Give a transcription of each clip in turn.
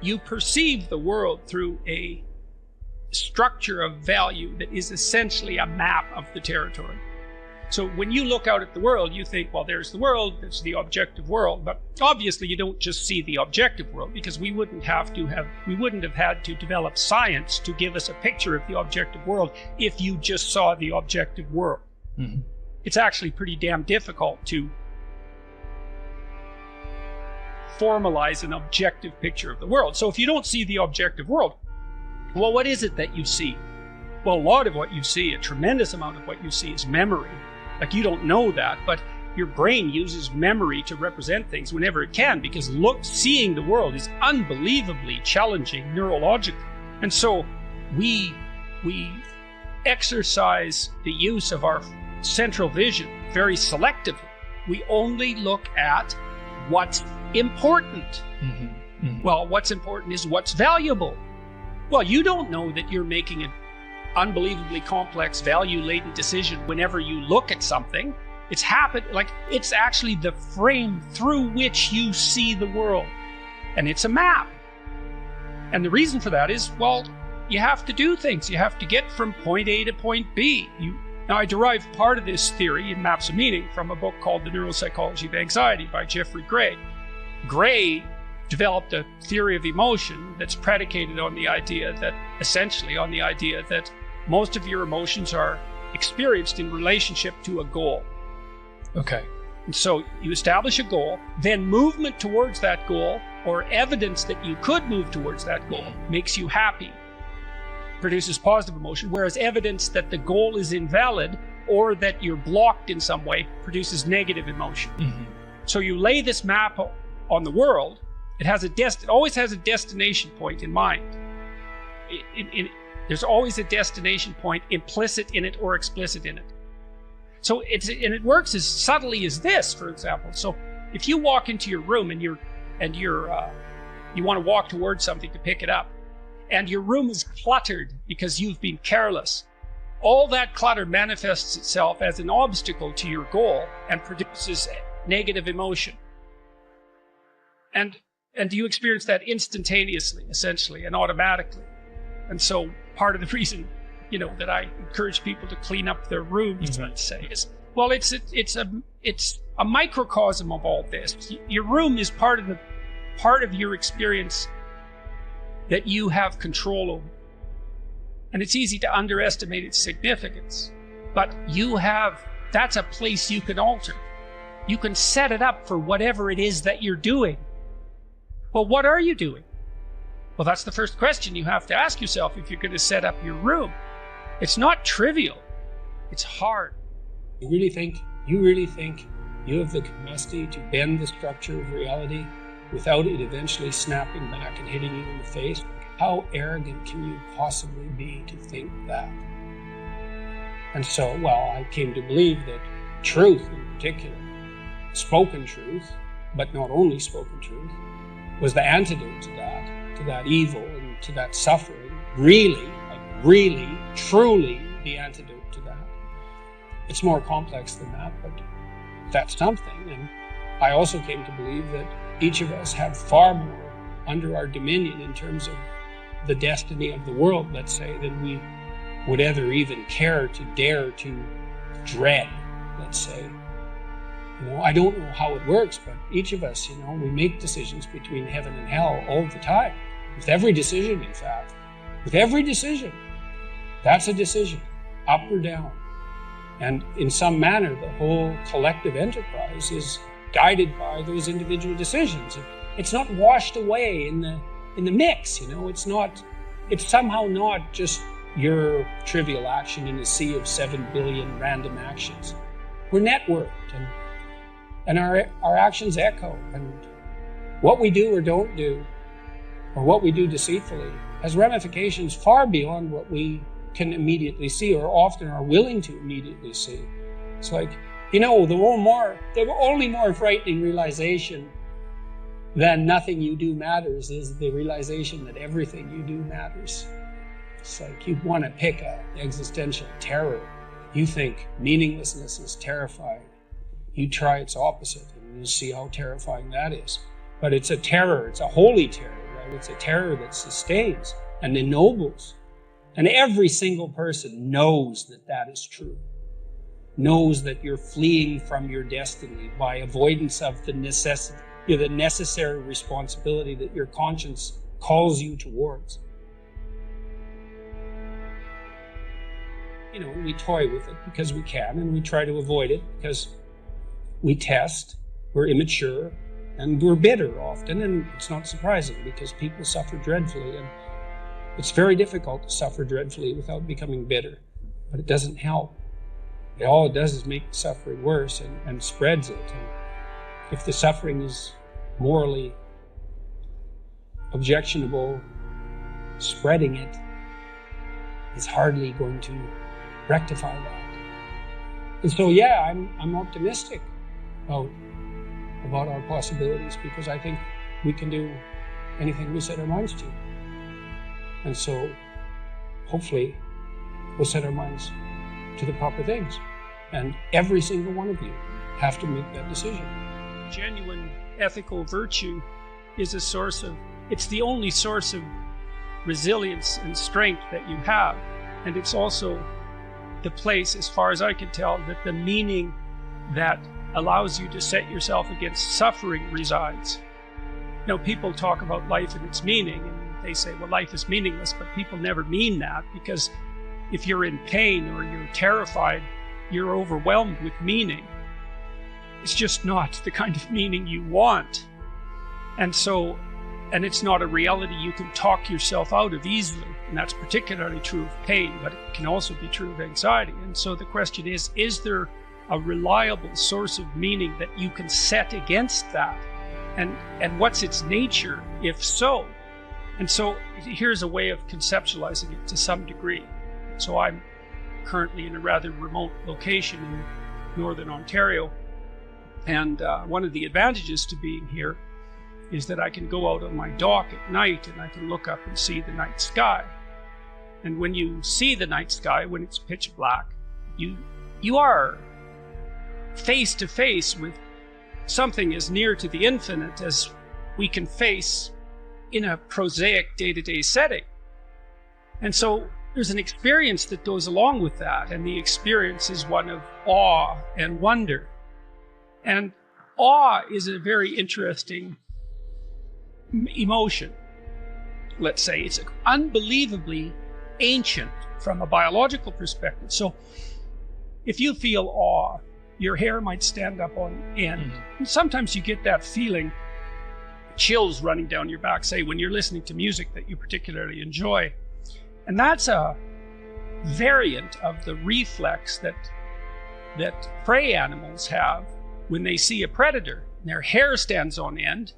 you perceive the world through a structure of value that is essentially a map of the territory. So when you look out at the world, you think, well, there's the world, there's the objective world. But obviously you don't just see the objective world, because we wouldn't have had to develop science to give us a picture of the objective world if you just saw the objective world. Mm-hmm. It's actually pretty damn difficult to formalize an objective picture of the world. So if you don't see the objective world, well, what is it that you see? Well, a lot of what you see, a tremendous amount of what you see, is memory. Like, you don't know that, but your brain uses memory to represent things whenever it can, because seeing the world is unbelievably challenging neurologically. And so we exercise the use of our central vision very selectively. We only look at what's important. Mm-hmm. Mm-hmm. Well, what's important is what's valuable. Well, you don't know that you're making an unbelievably complex, value-laden decision whenever you look at something. It's actually the frame through which you see the world. And it's a map. And the reason for that is, well, you have to do things. You have to get from point A to point B. Now, I derive part of this theory in Maps of Meaning from a book called The Neuropsychology of Anxiety by Jeffrey Gray. Gray developed a theory of emotion that's predicated on the idea that most of your emotions are experienced in relationship to a goal. Okay. And so you establish a goal, then movement towards that goal, or evidence that you could move towards that goal, makes you happy, produces positive emotion, whereas evidence that the goal is invalid or that you're blocked in some way produces negative emotion. Mm-hmm. So you lay this map on the world. It always has a destination point in mind. There's always a destination point implicit in it or explicit in it. So it works as subtly as this, for example. So if you walk into your room and you want to walk towards something to pick it up, and your room is cluttered because you've been careless, all that clutter manifests itself as an obstacle to your goal and produces negative emotion. And you experience that instantaneously, essentially, and automatically. And so part of the reason, that I encourage people to clean up their rooms, mm-hmm. I'd say, is, well, it's a microcosm of all this. Your room is part of your experience that you have control over. And it's easy to underestimate its significance. But that's a place you can alter. You can set it up for whatever it is that you're doing. Well, what are you doing? Well, that's the first question you have to ask yourself if you're going to set up your room. It's not trivial. It's hard. You really think you have the capacity to bend the structure of reality without it eventually snapping back and hitting you in the face? How arrogant can you possibly be to think that? And so, I came to believe that truth in particular, spoken truth, but not only spoken truth, was the antidote to that evil and to that suffering. Really, truly the antidote to that. It's more complex than that, but that's something. And I also came to believe that each of us have far more under our dominion in terms of the destiny of the world, let's say, than we would ever even care to dare to dread, let's say. I don't know how it works, but each of us, we make decisions between heaven and hell all the time. With every decision, in fact. With every decision. That's a decision, up or down. And in some manner, the whole collective enterprise is guided by those individual decisions. It's not washed away in the mix, it's somehow not just your trivial action in a sea of 7 billion random actions. We're networked, and our actions echo, and what we do or don't do, or what we do deceitfully, has ramifications far beyond what we can immediately see, or often are willing to immediately see. It's like, the only more frightening realization than nothing you do matters is the realization that everything you do matters. It's like you want to pick an existential terror. You think meaninglessness is terrifying. You try its opposite, and you'll see how terrifying that is. But it's a terror. It's a holy terror, It's a terror that sustains and ennobles. And every single person knows that that is true. Knows that you're fleeing from your destiny by avoidance of the necessary responsibility that your conscience calls you towards. We toy with it because we can, and we try to avoid it because we test, we're immature, and we're bitter often, and it's not surprising because people suffer dreadfully, and it's very difficult to suffer dreadfully without becoming bitter, but it doesn't help. All it does is make the suffering worse and spreads it. And if the suffering is morally objectionable, spreading it is hardly going to rectify that. And so, I'm optimistic about our possibilities because I think we can do anything we set our minds to. And so, hopefully, we'll set our minds to the proper things. And every single one of you have to make that decision. Genuine ethical virtue is it's the only source of resilience and strength that you have. And it's also the place, as far as I can tell, that the meaning that allows you to set yourself against suffering resides. People talk about life and its meaning, and they say, well, life is meaningless, but people never mean that, because if you're in pain or you're terrified, you're overwhelmed with meaning. It's just not the kind of meaning you want. And it's not a reality you can talk yourself out of easily. And that's particularly true of pain, but it can also be true of anxiety. And so the question is there a reliable source of meaning that you can set against that? And what's its nature, if so? And so here's a way of conceptualizing it to some degree. So I'm currently in a rather remote location in northern Ontario. And one of the advantages to being here is that I can go out on my dock at night and I can look up and see the night sky. And when you see the night sky, when it's pitch black, you are face to face with something as near to the infinite as we can face in a prosaic day-to-day setting. And so there's an experience that goes along with that, and the experience is one of awe and wonder. And awe is a very interesting emotion. Let's say it's unbelievably ancient from a biological perspective. So if you feel awe, your hair might stand up on end. And sometimes you get that feeling, chills running down your back, say when you're listening to music that you particularly enjoy. And that's a variant of the reflex that prey animals have when they see a predator. Their hair stands on end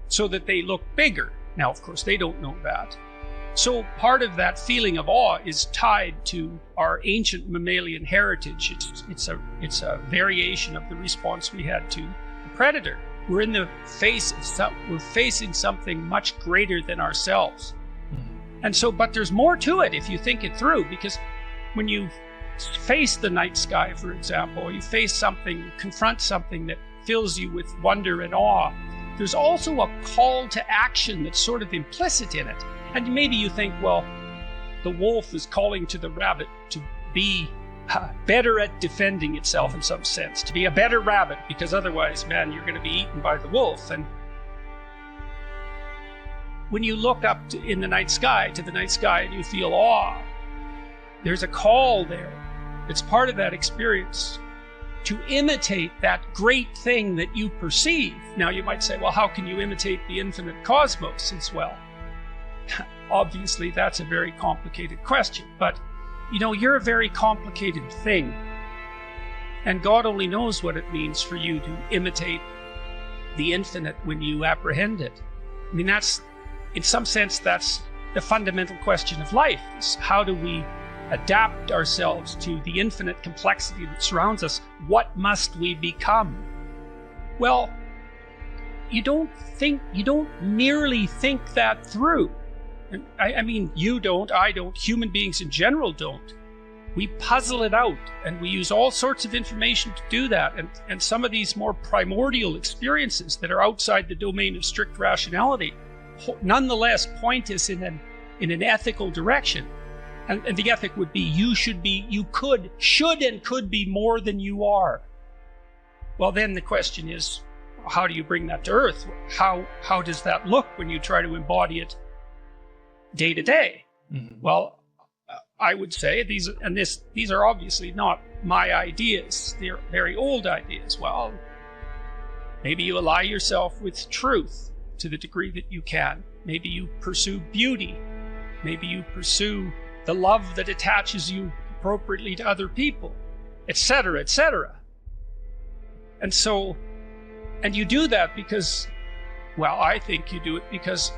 so that they look bigger. Now, of course, they don't know that. So part of that feeling of awe is tied to our ancient mammalian heritage. It's a variation of the response we had to the predator. We're in the face of we're facing something much greater than ourselves. And so, but there's more to it if you think it through, because when you face the night sky, for example, or you confront something that fills you with wonder and awe, there's also a call to action that's sort of implicit in it. And maybe you think, well, the wolf is calling to the rabbit to be better at defending itself in some sense, to be a better rabbit, because otherwise, man, you're going to be eaten by the wolf. And when you look up in the night sky, to the night sky, and you feel awe, there's a call there. It's part of that experience to imitate that great thing that you perceive. Now, you might say, well, how can you imitate the infinite cosmos as well? Obviously, that's a very complicated question, but you're a very complicated thing. And God only knows what it means for you to imitate the infinite when you apprehend it. I mean, in some sense, that's the fundamental question of life, is how do we adapt ourselves to the infinite complexity that surrounds us? What must we become? Well, you don't merely think that through. I mean, you don't, I don't, human beings in general don't. We puzzle it out, and we use all sorts of information to do that. And some of these more primordial experiences that are outside the domain of strict rationality nonetheless point us in an ethical direction. And the ethic would be you should and could be more than you are. Well, then the question is, how do you bring that to earth? How does that look when you try to embody it day to day? Mm-hmm. Well, I would say these are obviously not my ideas. They're very old ideas. Well, maybe you ally yourself with truth to the degree that you can. Maybe you pursue beauty. Maybe you pursue the love that attaches you appropriately to other people, etc., etc. And you do that because, well, I think you do it because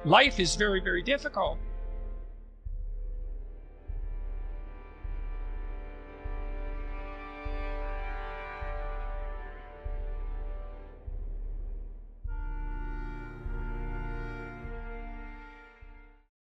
life is very, very difficult.